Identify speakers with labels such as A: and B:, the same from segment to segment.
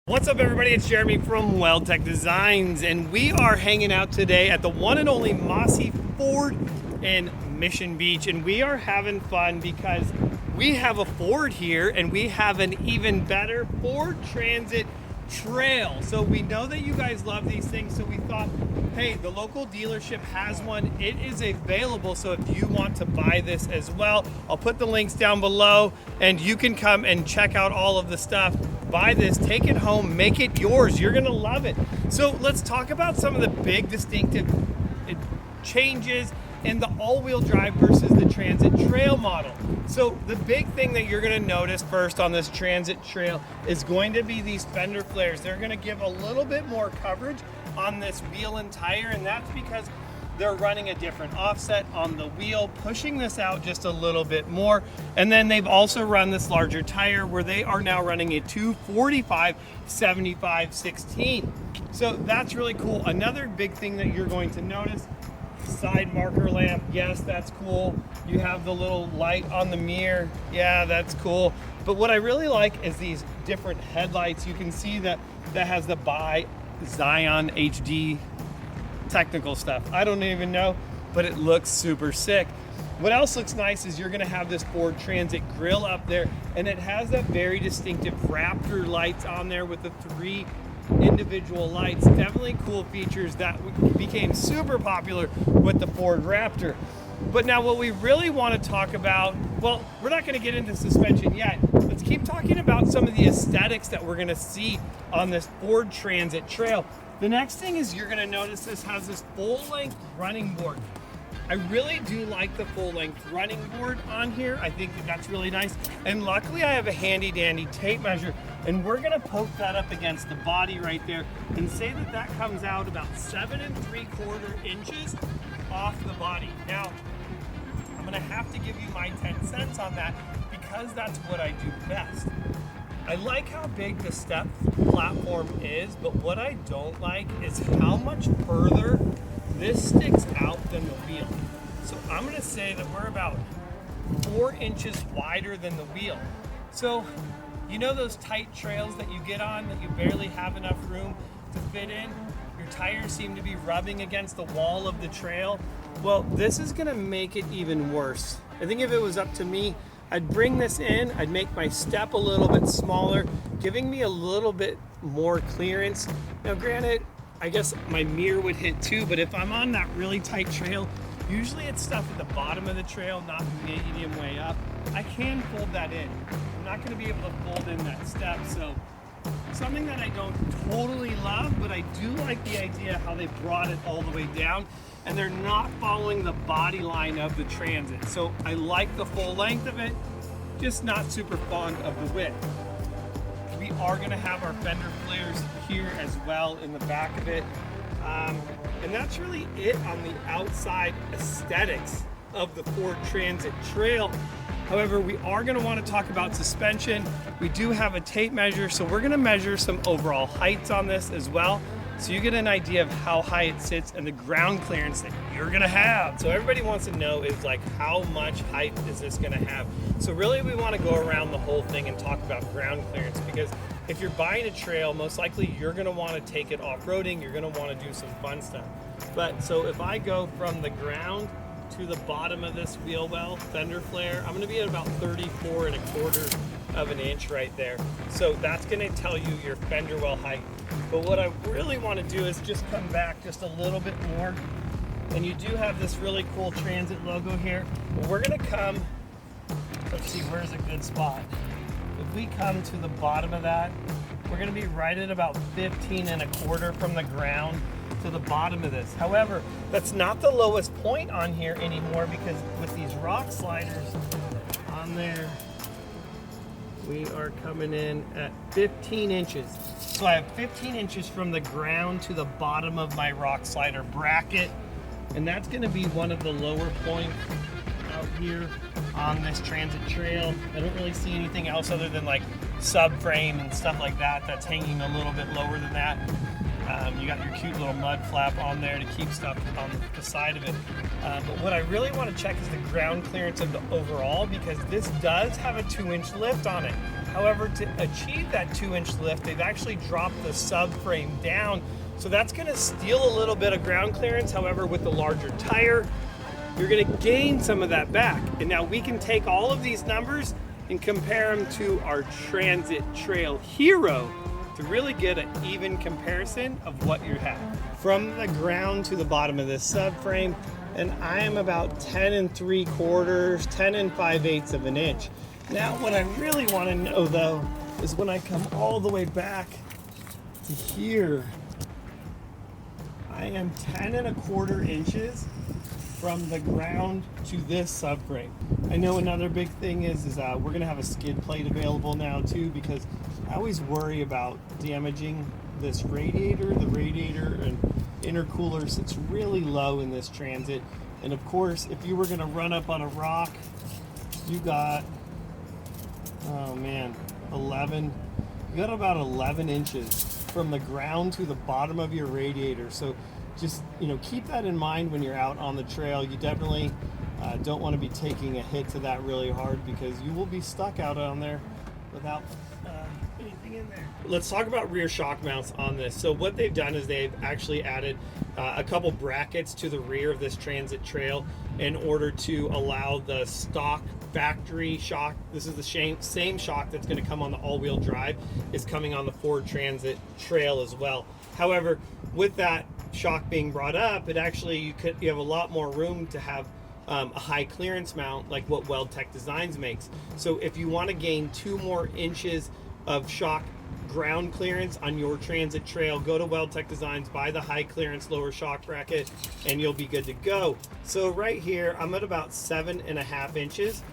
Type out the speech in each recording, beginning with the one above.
A: What's up, everybody? It's Jeremy from WeldTec Designs, and we are hanging out today at the one and only Mossy Ford in Mission Beach, and we are having fun because we have a Ford here and we have an even better Ford Transit Trail. So we know that you guys love these things, so we thought, hey, the local dealership has one. It is available, so if you want to buy this as well, I'll put the links down below and you can come and check out all of the stuff. Buy this, take it home, make it yours. You're gonna love it. So let's talk about some of the big distinctive changes in the all-wheel drive versus the Transit Trail model. So the big thing that you're gonna notice first on this Transit Trail is going to be these fender flares. They're gonna give a little bit more coverage on this wheel and tire, and that's because they're running a different offset on the wheel, pushing this out just a little bit more. And then they've also run this larger tire where they are now running a 245/75/16. So that's really cool. Another big thing that you're going to notice, side marker lamp. Yes, that's cool. You have the little light on the mirror. Yeah, that's cool. But what I really like is these different headlights. You can see that has the by Zion HD technical stuff. I don't even know, but it looks super sick. What else looks nice is you're gonna have this Ford Transit grill up there, and it has that very distinctive Raptor lights on there with the 3 individual lights. Definitely cool features that became super popular with the Ford Raptor. But now what we really want to talk about, well, we're not going to get into suspension yet. Let's keep talking about some of the aesthetics that we're going to see on this Ford Transit Trail. The next thing is you're going to notice this has this full-length running board. I really do like the full-length running board on here. I think that's really nice. And luckily I have a handy-dandy tape measure, and we're going to poke that up against the body right there and say that that comes out about 7 3/4 inches off the body. Now, I'm going to have to give you my 10 cents on that because that's what I do best. I like how big the step platform is, but what I don't like is how much further this sticks out than the wheel. So I'm gonna say that we're about 4 inches wider than the wheel. So, you know those tight trails that you get on that you barely have enough room to fit in? Your tires seem to be rubbing against the wall of the trail. Well, this is gonna make it even worse. I think if it was up to me, I'd bring this in, I'd make my step a little bit smaller, giving me a little bit more clearance. Now granted, I guess my mirror would hit too, but if I'm on that really tight trail, usually it's stuff at the bottom of the trail, not medium way up. I can fold that in. I'm not gonna be able to fold in that step, so something that I don't totally love, but I do like the idea how they brought it all the way down, and they're not following the body line of the Transit. So I like the full length of it, just not super fond of the width. We are gonna have our fender flares here as well in the back of it. And that's really it on the outside aesthetics of the Ford Transit Trail. However, we are gonna wanna talk about suspension. We do have a tape measure, so we're gonna measure some overall heights on this as well, so you get an idea of how high it sits and the ground clearance that you're gonna have. So everybody wants to know is like, how much height is this gonna have? So really we wanna go around the whole thing and talk about ground clearance, because if you're buying a trail, most likely you're gonna wanna take it off-roading, you're gonna wanna do some fun stuff. But so if I go from the ground to the bottom of this wheel well, fender flare, I'm gonna be at about 34 1/4 of an inch right there. So that's gonna tell you your fender well height. But what I really wanna do is just come back just a little bit more. And you do have this really cool Transit logo here. But we're gonna come, let's see, where's a good spot? If we come to the bottom of that, we're gonna be right at about 15 1/4 from the ground to the bottom of this. However, that's not the lowest point on here anymore, because with these rock sliders on there, we are coming in at 15 inches. So I have 15 inches from the ground to the bottom of my rock slider bracket, and that's gonna be one of the lower points out here on this Transit Trail. I don't really see anything else other than like subframe and stuff like that that's hanging a little bit lower than that. You got your cute little mud flap on there to keep stuff on the side of it. But what I really want to check is the ground clearance of the overall, because this does have a 2-inch lift on it. However, to achieve that 2-inch lift, they've actually dropped the subframe down. So that's going to steal a little bit of ground clearance. However, with the larger tire, you're going to gain some of that back. And now we can take all of these numbers and compare them to our Transit Trail Hero to really get an even comparison of what you have. From the ground to the bottom of this subframe, and I am about 10 3/4, 10 5/8 of an inch. Now what I really want to know though is when I come all the way back to here, I am 10 1/4 inches from the ground to this subframe. I know another big thing is we're gonna have a skid plate available now too, because I always worry about damaging this radiator. The radiator and intercooler sits really low in this Transit. And of course, if you were gonna run up on a rock, you got, oh man, you got about 11 inches from the ground to the bottom of your radiator. So just, keep that in mind when you're out on the trail. You definitely don't want to be taking a hit to that really hard, because you will be stuck out on there without anything in there. Let's talk about rear shock mounts on this. So what they've done is they've actually added a couple brackets to the rear of this Transit Trail in order to allow the stock factory shock. This is the same shock that's going to come on the all-wheel drive is coming on the Ford Transit Trail as well. However, with that shock being brought up, it actually you have a lot more room to have a high clearance mount like what WeldTec Designs makes. So if you want to gain 2 more inches of shock ground clearance on your Transit Trail, go to WeldTec Designs, buy the high clearance lower shock bracket, and you'll be good to go. So right here, I'm at about 7.5 inches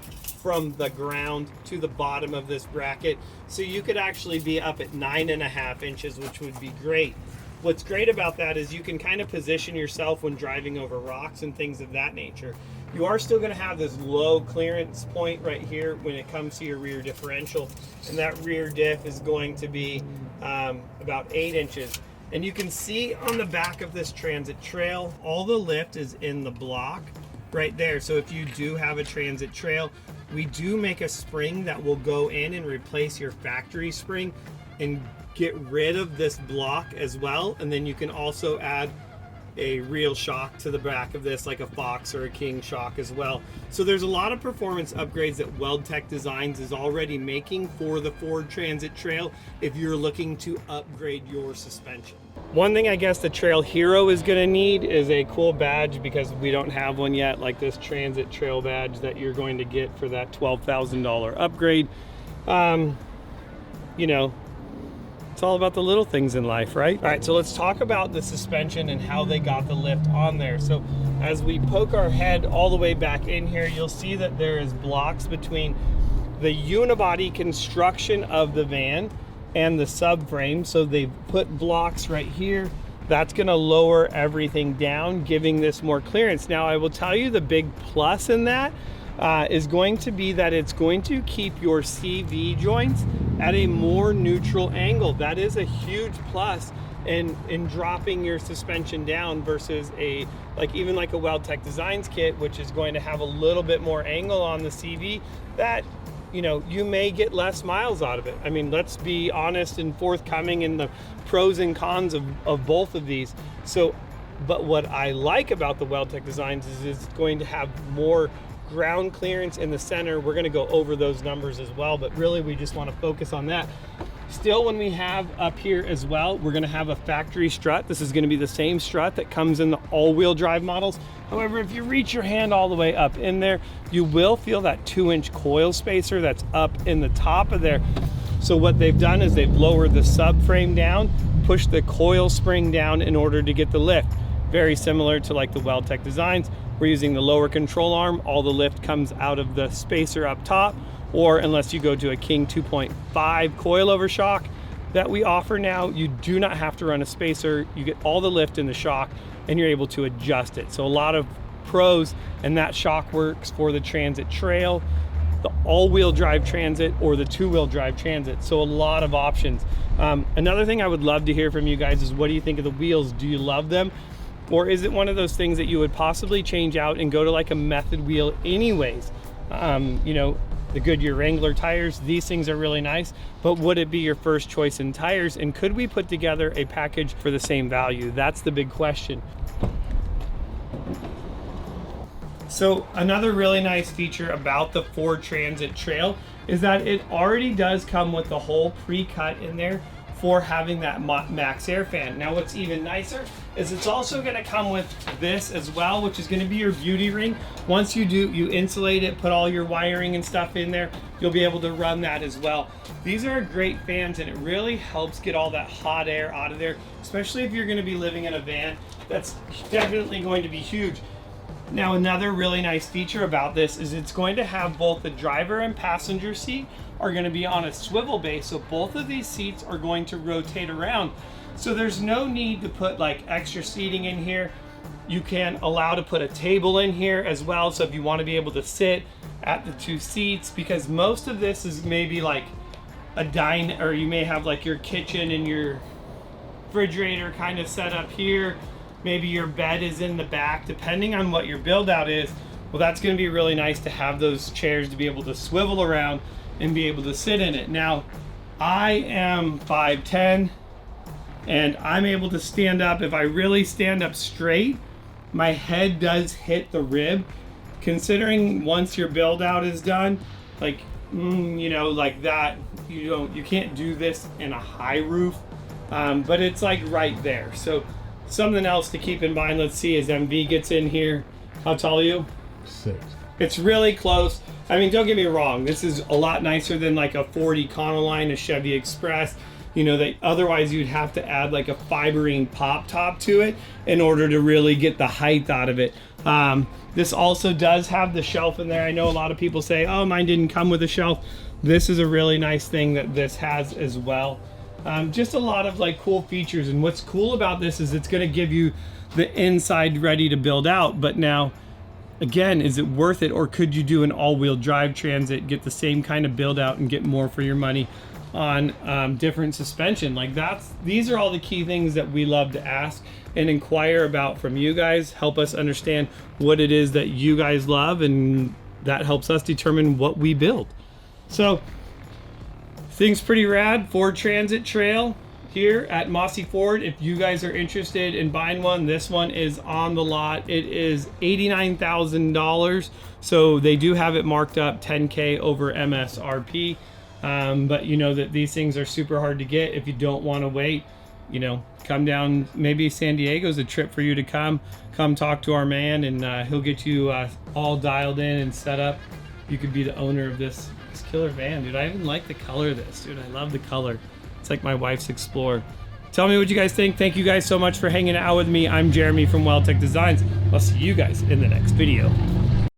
A: from the ground to the bottom of this bracket. So you could actually be up at 9.5 inches, which would be great. What's great about that is you can kind of position yourself when driving over rocks and things of that nature. You are still going to have this low clearance point right here when it comes to your rear differential, and that rear diff is going to be about 8 inches. And you can see on the back of this Transit Trail, all the lift is in the block right there. So if you do have a Transit Trail, we do make a spring that will go in and replace your factory spring and get rid of this block as well. And then you can also add a real shock to the back of this, like a Fox or a King shock as well. So there's a lot of performance upgrades that WeldTec Designs is already making for the Ford Transit Trail if you're looking to upgrade your suspension. One thing I guess the Trail Hero is going to need is a cool badge, because we don't have one yet, like this Transit Trail badge that you're going to get for that $12,000 upgrade. It's all about the little things in life, right? All right, so let's talk about the suspension and how they got the lift on there. So as we poke our head all the way back in here, you'll see that there is blocks between the unibody construction of the van and the subframe. So they've put blocks right here. That's gonna lower everything down, giving this more clearance. Now, I will tell you the big plus in that is going to be that it's going to keep your CV joints at a more neutral angle. That is a huge plus in dropping your suspension down versus even like a WeldTec Designs kit, which is going to have a little bit more angle on the CV that you may get less miles out of it. I mean, let's be honest and forthcoming in the pros and cons of both of these. So, but what I like about the WeldTec Designs is it's going to have more ground clearance in the center. We're going to go over those numbers as well, but really we just want to focus on that. Still, when we have up here as well, we're going to have a factory strut. This is going to be the same strut that comes in the all-wheel drive models. However, if you reach your hand all the way up in there, you will feel that 2-inch coil spacer that's up in the top of there. So what they've done is they've lowered the subframe down, pushed the coil spring down in order to get the lift. Very similar to like the WeldTec Designs. We're using the lower control arm. All the lift comes out of the spacer up top, or unless you go to a King 2.5 coilover shock that we offer now, you do not have to run a spacer. You get all the lift in the shock and you're able to adjust it. So a lot of pros, and that shock works for the Transit Trail. the all-wheel drive Transit or the two-wheel drive Transit. So a lot of options. Another thing I would love to hear from you guys is, what do you think of the wheels? Do you love them? Or is it one of those things that you would possibly change out and go to like a method wheel anyways? You know, the Goodyear Wrangler tires, these things are really nice, but would it be your first choice in tires? And could we put together a package for the same value? That's the big question. So another really nice feature about the Ford Transit Trail is that it already does come with the whole pre-cut in there for having that max air fan. Now what's even nicer is it's also going to come with this as well, which is going to be your beauty ring. Once you insulate it, put all your wiring and stuff in there, you'll be able to run that as well. These are great fans, and it really helps get all that hot air out of there, especially if you're going to be living in a van. That's definitely going to be huge. Now another really nice feature about this is it's going to have both the driver and passenger seat are going to be on a swivel base, so both of these seats are going to rotate around. So there's no need to put like extra seating in here. You can allow to put a table in here as well, so if you want to be able to sit at the two seats, because most of this is maybe like a dine, or you may have like your kitchen and your refrigerator kind of set up here. Maybe your bed is in the back, depending on what your build out is. Well, that's going to be really nice to have those chairs to be able to swivel around and be able to sit in it. Now, I am 5'10", and I'm able to stand up. If I really stand up straight, my head does hit the rib. Considering once your build out is done, like, you know, like that, you can't do this in a high roof, but it's like right there. So something else to keep in mind, let's see as MV gets in here. How tall are you?
B: 6.
A: It's really close. I mean, don't get me wrong, this is a lot nicer than like a Ford Econoline, a Chevy Express. You know, that otherwise you'd have to add like a fiberine pop top to it in order to really get the height out of it. This also does have the shelf in there. I know a lot of people say, oh, mine didn't come with a shelf. This is a really nice thing that this has as well. Just a lot of like cool features, and what's cool about this is it's going to give you the inside ready to build out. But now again, is it worth it, or could you do an all-wheel drive Transit, get the same kind of build out and get more for your money on different suspension? Like these are all the key things that we love to ask and inquire about from you guys. Help us understand what it is that you guys love, and that helps us determine what we build. So things pretty rad. Ford Transit Trail here at Mossy Ford. If you guys are interested in buying one, this one is on the lot. It is $89,000, so they do have it marked up $10K over MSRP. But you know that these things are super hard to get. If you don't want to wait, you know, come down. Maybe San Diego's a trip for you to come talk to our man, and he'll get you all dialed in and set up. You could be the owner of this killer van, dude. I even like the color of this, dude. I love the color. It's like my wife's Explorer. Tell me what you guys think. Thank you guys so much for hanging out with me. I'm Jeremy from WeldTec Designs. I'll see you guys in the next video.